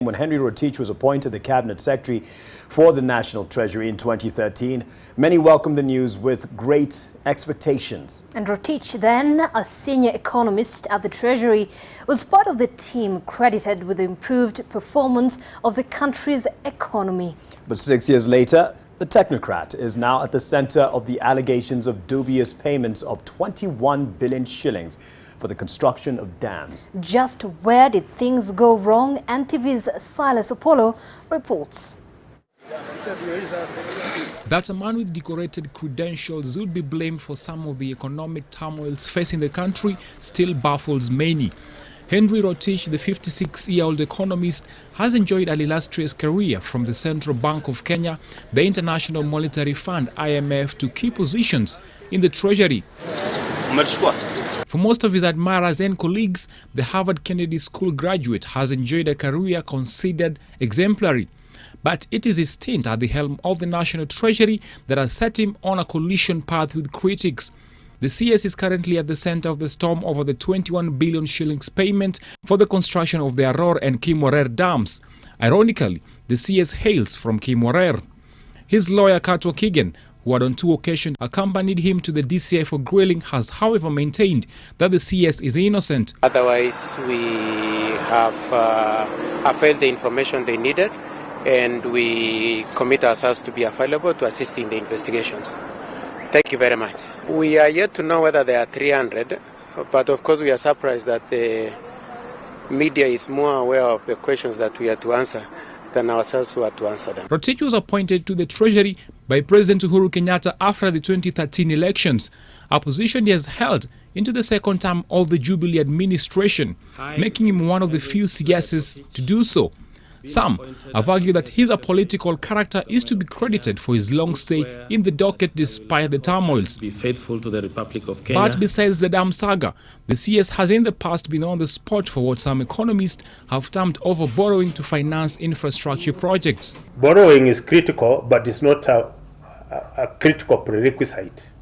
When Henry Rotich was appointed the cabinet secretary for the National Treasury in 2013, many welcomed the news with great expectations. And Rotich, then a senior economist at the Treasury, was part of the team credited with the improved performance of the country's economy. But 6 years later, the technocrat is now at the center of the allegations of dubious payments of 21 billion shillings for the construction of dams. Just where did things go wrong? NTV's Silas Apollo reports. That a man with decorated credentials would be blamed for some of the economic turmoils facing the country still baffles many. Henry Rotich, the 56-year-old economist, has enjoyed an illustrious career from the Central Bank of Kenya, the International Monetary Fund (IMF) to key positions in the Treasury. For most of his admirers and colleagues, the Harvard Kennedy School graduate has enjoyed a career considered exemplary. But it is his stint at the helm of the National Treasury that has set him on a collision path with critics. The CS is currently at the center of the storm over the 21 billion shillings payment for the construction of the Aror and Kimorer dams. Ironically, the CS hails from Kimorer. His lawyer, Kato Kigen, who had on 2 occasions accompanied him to the DCI for grilling, has however maintained that the CS is innocent. Otherwise, we have availed the information they needed, and we commit ourselves to be available to assist in the investigations. Thank you very much. We are yet to know whether there are 300, but of course we are surprised that the media is more aware of the questions that we are to answer than ourselves who are to answer them. Rotich was appointed to the Treasury by President Uhuru Kenyatta after the 2013 elections, a position he has held into the second term of the Jubilee administration, making him one of the few CSs to do so. Some have argued that his apolitical character is to be credited for his long stay in the docket despite the turmoils. Be faithful to the Republic of Kenya. But besides the dam saga, the CS has in the past been on the spot for what some economists have termed over-borrowing to finance infrastructure projects. Borrowing is critical, but it's not a critical prerequisite.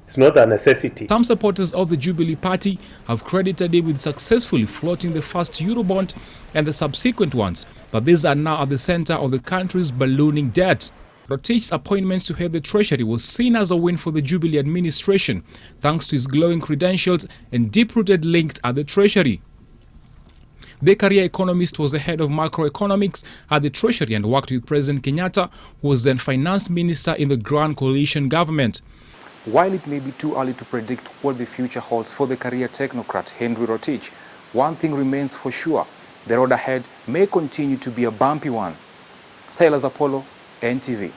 It's not a necessity. Some supporters of the Jubilee Party have credited him with successfully floating the first Eurobond and the subsequent ones, but these are now at the center of the country's ballooning debt. Rotich's appointment to head the Treasury was seen as a win for the Jubilee administration, thanks to his glowing credentials and deep-rooted links at the Treasury. The career economist was the head of macroeconomics at the Treasury and worked with President Kenyatta, who was then finance minister in the Grand Coalition government. While it may be too early to predict what the future holds for the career technocrat Henry Rotich, one thing remains for sure: the road ahead may continue to be a bumpy one. Silas Apollo, NTV.